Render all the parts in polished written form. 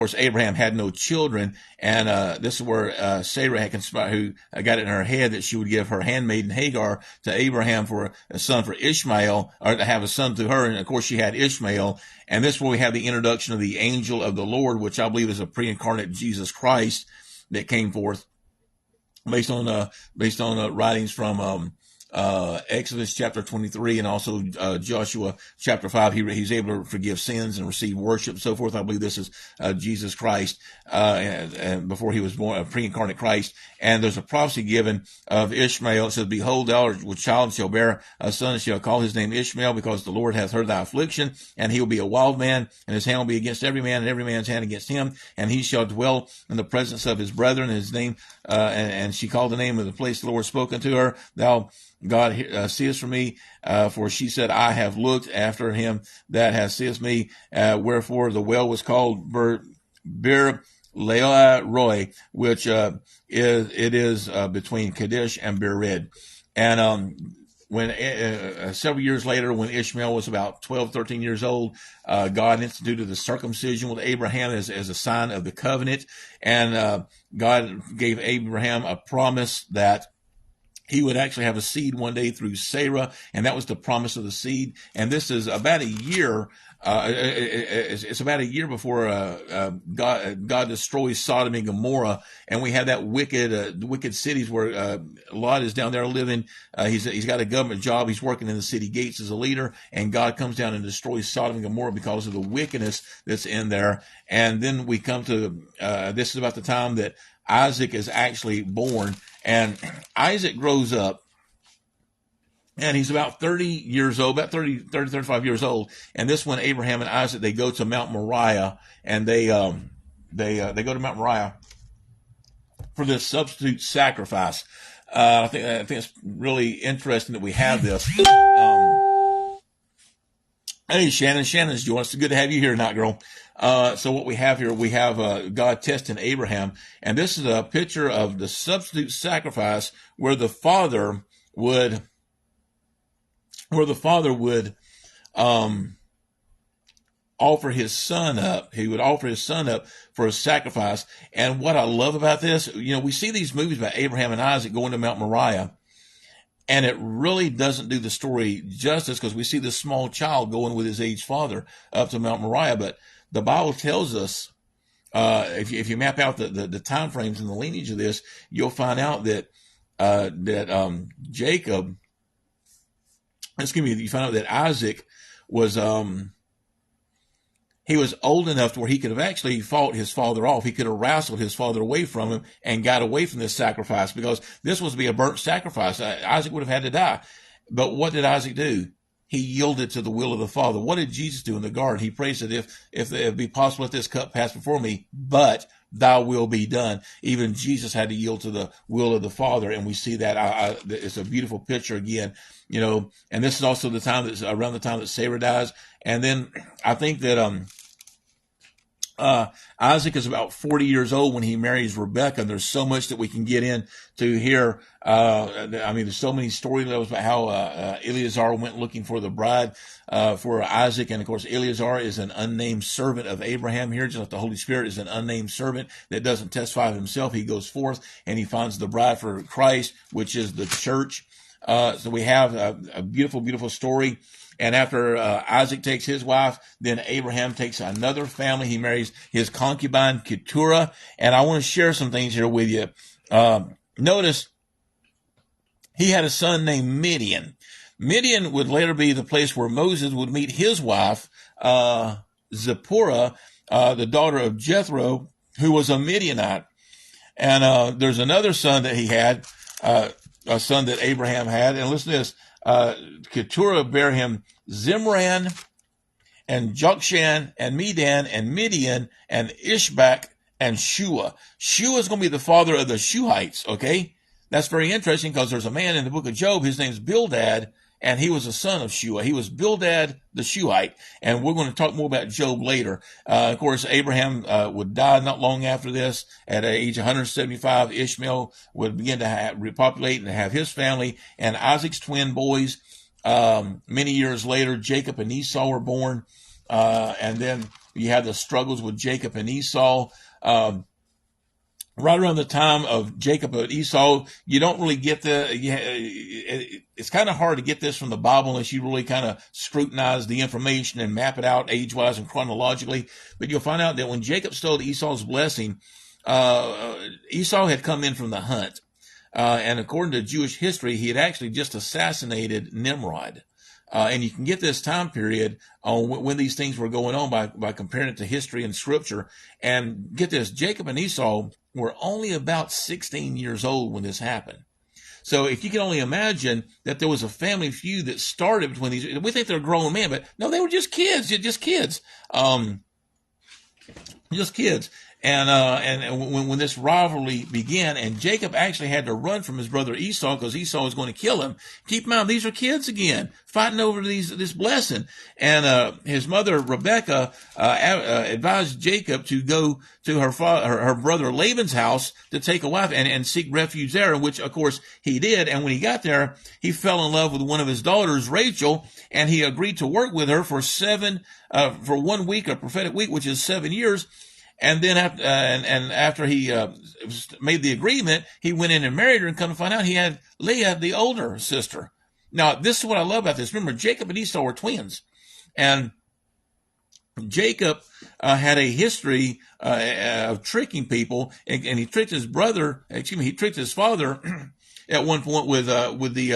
course, Abraham had no children, and this is where Sarah had conspired, who got it in her head that she would give her handmaiden Hagar to Abraham for a son for Ishmael, or to have a son through her. And of course, she had Ishmael. And this is where we have the introduction of the angel of the Lord, which I believe is a pre-incarnate Jesus Christ that came forth based on writings from Exodus chapter 23 and also Joshua chapter 5. He's able to forgive sins and receive worship and so forth. I believe this is Jesus Christ and before he was born, a pre-incarnate Christ. And there's a prophecy given of Ishmael. It says, behold, thou with child shall bear a son, and shall call his name Ishmael, because the Lord hath heard thy affliction, and he will be a wild man, and his hand will be against every man, and every man's hand against him, and he shall dwell in the presence of his brethren. And his name, and she called the name of the place the Lord spoke unto her, thou God seest for me, for she said, I have looked after him that has seest me. Wherefore the well was called Bir Leah Roy, which is between Kadesh and Bered. And when several years later, when Ishmael was about 12, 13 years old, God instituted the circumcision with Abraham as a sign of the covenant. And God gave Abraham a promise that he would actually have a seed one day through Sarah, and that was the promise of the seed. And this is about a year. It's about a year before God destroys Sodom and Gomorrah, and we have that wicked cities where Lot is down there living. He's got a government job. He's working in the city gates as a leader, and God comes down and destroys Sodom and Gomorrah because of the wickedness that's in there. And then we come to this is about the time that Isaac is actually born, and Isaac grows up, and he's about 30 years old, about 35 years old. And this one, Abraham and Isaac, they go to Mount Moriah, and they go to Mount Moriah for this substitute sacrifice. I think it's really interesting that we have this. Hey, Shannon's joining us. Good to have you here tonight, girl. So what we have here, we have God testing Abraham, and this is a picture of the substitute sacrifice where the father would offer his son up. He would offer his son up for a sacrifice. And what I love about this, we see these movies about Abraham and Isaac going to Mount Moriah, and it really doesn't do the story justice, because we see this small child going with his aged father up to Mount Moriah. But the Bible tells us, if you map out the time frames and the lineage of this, you'll find out that Jacob, you find out that Isaac was he was old enough to where he could have actually fought his father off. He could have wrestled his father away from him and got away from this sacrifice, because this was to be a burnt sacrifice. Isaac would have had to die. But what did Isaac do? He yielded to the will of the Father. What did Jesus do in the garden? He prays that if it be possible, let this cup pass before me, but thy will be done. Even Jesus had to yield to the will of the Father, and we see that. It's a beautiful picture again, and this is also the time that's around the time that Sarah dies. And then I think that Isaac is about 40 years old when he marries Rebekah, and there's so much that we can get into here. There's so many stories about how Eleazar went looking for the bride for Isaac, and of course Eleazar is an unnamed servant of Abraham here, just like the Holy Spirit is an unnamed servant that doesn't testify of himself. He goes forth and he finds the bride for Christ, which is the church. So we have a beautiful, beautiful story. And after Isaac takes his wife, then Abraham takes another family. He marries his concubine, Keturah. And I want to share some things here with you. Notice he had a son named Midian. Midian would later be the place where Moses would meet his wife, Zipporah, the daughter of Jethro, who was a Midianite. And there's another son that he had, a son that Abraham had. And listen to this. Keturah bare him Zimran and Jokshan and Medan and Midian and Ishbak and Shua. Shua is going to be the father of the Shuhites, okay? That's very interesting, because there's a man in the book of Job, his name's Bildad, and he was a son of Shua. He was Bildad the Shuhite, and we're going to talk more about Job later. Of course, Abraham would die not long after this. At age 175, Ishmael would begin to repopulate and have his family, and Isaac's twin boys. Many years later, Jacob and Esau were born. And then you have the struggles with Jacob and Esau. Right around the time of Jacob and Esau, you don't really get it's kind of hard to get this from the Bible unless you really kind of scrutinize the information and map it out age-wise and chronologically. But you'll find out that when Jacob stole Esau's blessing, Esau had come in from the hunt. And according to Jewish history, he had actually just assassinated Nimrod. And you can get this time period on when these things were going on by comparing it to history and scripture. And get this, Jacob and Esau were only about 16 years old when this happened. So if you can only imagine that there was a family feud that started between these, we think they're grown men, but no, they were just kids, just kids. Just kids. And when this rivalry began, and Jacob actually had to run from his brother Esau because Esau was going to kill him. Keep in mind, these are kids again, fighting over this blessing. And his mother Rebekah advised Jacob to go to her brother Laban's house to take a wife and seek refuge there, which of course he did. And when he got there, he fell in love with one of his daughters, Rachel, and he agreed to work with her for 1 week, a prophetic week, which is 7 years. And then after he made the agreement, he went in and married her, and come to find out he had Leah, the older sister. Now, this is what I love about this. Remember, Jacob and Esau were twins. And Jacob had a history of tricking people, and he tricked his father at one point with the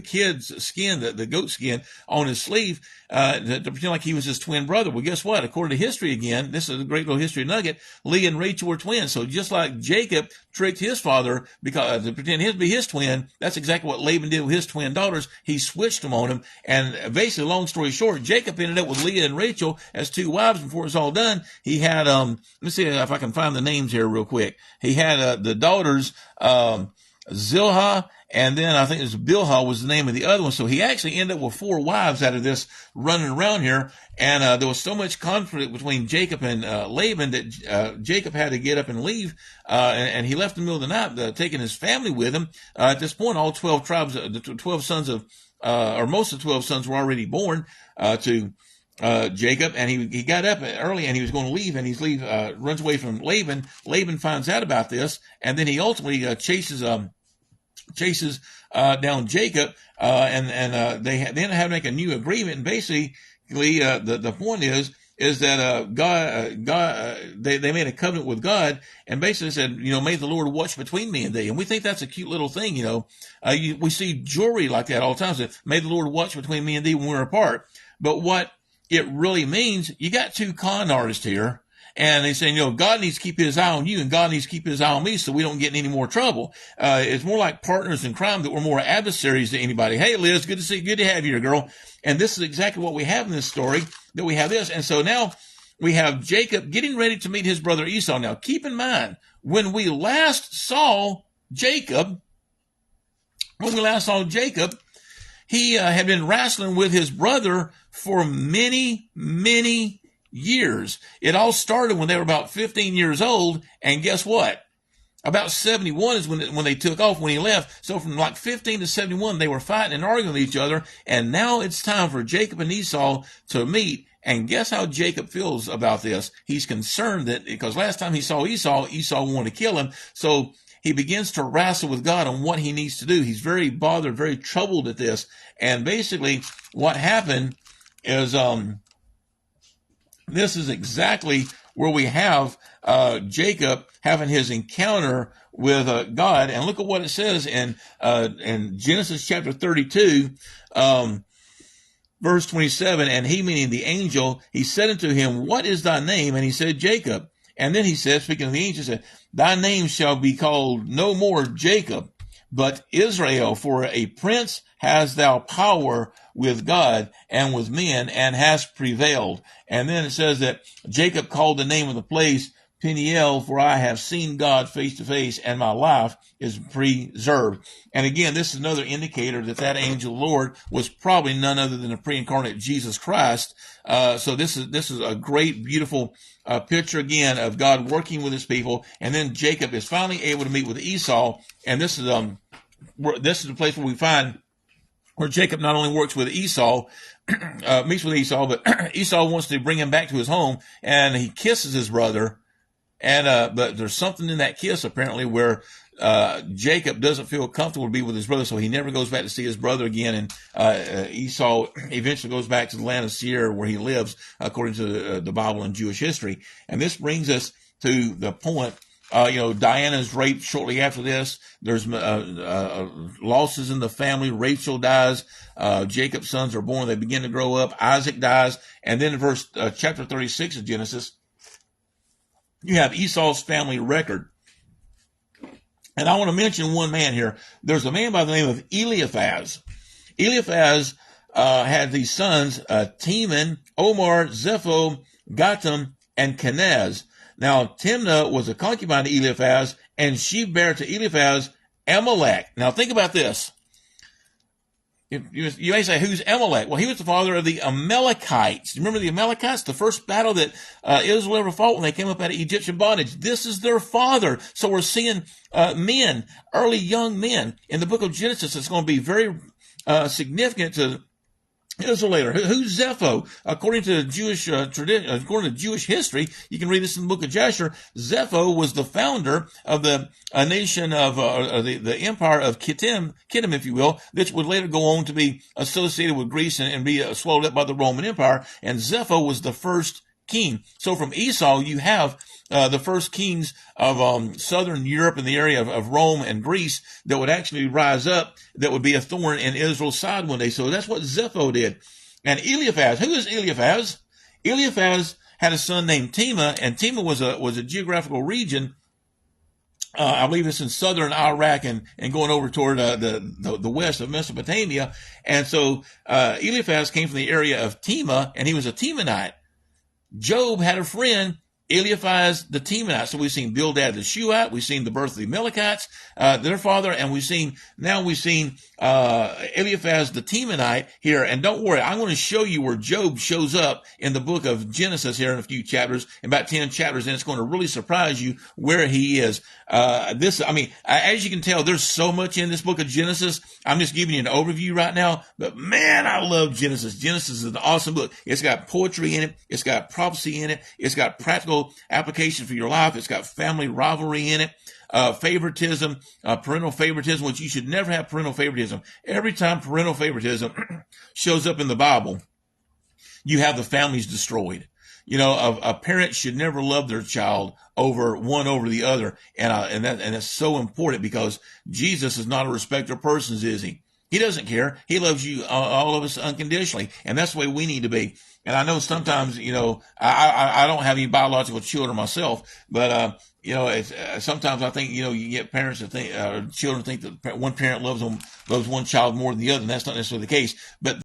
kid's skin, the goat skin on his sleeve, to pretend like he was his twin brother. Well, guess what? According to history again, this is a great little history nugget, Leah and Rachel were twins. So just like Jacob tricked his father because to pretend to be his twin, that's exactly what Laban did with his twin daughters. He switched them on him. And basically, long story short, Jacob ended up with Leah and Rachel as two wives. Before it was all done, he had, let's see if I can find the names here real quick. He had the daughters, Zilhah, and then I think it was Bilhah was the name of the other one. So he actually ended up with 4 wives out of this running around here. And there was so much conflict between Jacob and Laban that Jacob had to get up and leave. And he left in the middle of the night, taking his family with him. At this point, all 12 tribes, the 12 sons of, or most of the 12 sons were already born to Jacob, and he got up early and he was going to leave, and runs away from Laban. Laban finds out about this, and then he ultimately chases down Jacob, and they then have to make a new agreement. And basically, the point is that they made a covenant with God, and basically said, may the Lord watch between me and thee. And we think that's a cute little thing, we see jewelry like that all the time. So, may the Lord watch between me and thee when we're apart. But what it really means, you got 2 con artists here, and they say, God needs to keep his eye on you, and God needs to keep his eye on me, so we don't get in any more trouble. It's more like partners in crime, that we're more adversaries to anybody. Hey, Liz, good to have you here, girl. And this is exactly what we have in this story, that we have this. And so now we have Jacob getting ready to meet his brother Esau. Now, keep in mind, when we last saw Jacob, he had been wrestling with his brother for many, many years. It all started when they were about 15 years old, and guess what? About 71 is when they took off, when he left. So from like 15 to 71, they were fighting and arguing with each other, and now it's time for Jacob and Esau to meet. And guess how Jacob feels about this? He's concerned that, because last time he saw Esau wanted to kill him, so he begins to wrestle with God on what he needs to do. He's very bothered, very troubled at this. And basically what happened is, this is exactly where we have Jacob having his encounter with God. And look at what it says in Genesis chapter 32, verse 27. And he, meaning the angel, he said unto him, what is thy name? And he said, Jacob. And then he said, speaking of the angel, said, thy name shall be called no more Jacob, but Israel, for a prince has thou power with God and with men, and hast prevailed. And then it says that Jacob called the name of the place Peniel, for I have seen God face to face, and my life is preserved. And again, this is another indicator that angel Lord was probably none other than a pre-incarnate Jesus Christ. So this is a great, beautiful picture again of God working with his people. And then Jacob is finally able to meet with Esau, and this is the place where we find where Jacob not only works with Esau, meets with Esau, but Esau wants to bring him back to his home, and he kisses his brother. And but there's something in that kiss apparently where Jacob doesn't feel comfortable to be with his brother, so he never goes back to see his brother again. And Esau eventually goes back to the land of Seir where he lives, according to the Bible and Jewish history. And this brings us to the point. Diana is raped shortly after this. There's losses in the family. Rachel dies. Jacob's sons are born. They begin to grow up. Isaac dies. And then in chapter 36 of Genesis, you have Esau's family record. And I want to mention one man here. There's a man by the name of Eliphaz. Eliphaz had these sons, Teman, Omar, Zepho, Gatam, and Kenaz. Now, Timnah was a concubine to Eliphaz, and she bare to Eliphaz Amalek. Now, think about this. You may say, who's Amalek? Well, he was the father of the Amalekites. Remember the Amalekites? The first battle that Israel ever fought when they came up out of Egyptian bondage. This is their father. So we're seeing men, early young men, in the book of Genesis. It's going to be very significant to Israel later. Who's Zepho? According to Jewish tradition, according to Jewish history, you can read this in the book of Jasher. Zepho was the founder of the nation of the empire of Kittim, if you will, which would later go on to be associated with Greece and be swallowed up by the Roman Empire. And Zepho was the first king. So from Esau, you have the first kings of southern Europe in the area of Rome and Greece that would actually rise up, that would be a thorn in Israel's side one day. So that's what Zepho did. And Eliphaz, who is Eliphaz? Eliphaz had a son named Tema, and Tema was a geographical region. I believe it's in southern Iraq and going over toward the west of Mesopotamia. And so Eliphaz came from the area of Tema, and he was a Temanite. Job had a friend, Eliphaz the Temanite. So we've seen Bildad the Shuhite, we've seen the birth of the Amalekites, their father, and we've seen Eliphaz the Temanite here. And don't worry, I'm going to show you where Job shows up in the book of Genesis here in a few chapters, in about 10 chapters, and it's going to really surprise you where he is. As you can tell, there's so much in this book of Genesis. I'm just giving you an overview right now, but man, I love Genesis. Genesis is an awesome book. It's got poetry in it. It's got prophecy in it. It's got practical application for your life. It's got family rivalry in it. Favoritism, parental favoritism, which you should never have parental favoritism. Every time parental favoritism shows up in the Bible, you have the families destroyed. A parent should never love their child over the other. And that's so important because Jesus is not a respecter of persons, is he? He doesn't care. He loves you, all of us unconditionally. And that's the way we need to be. And I know sometimes, I don't have any biological children myself, but, sometimes I think, you get parents that think, children think that one parent loves one child more than the other, and that's not necessarily the case. But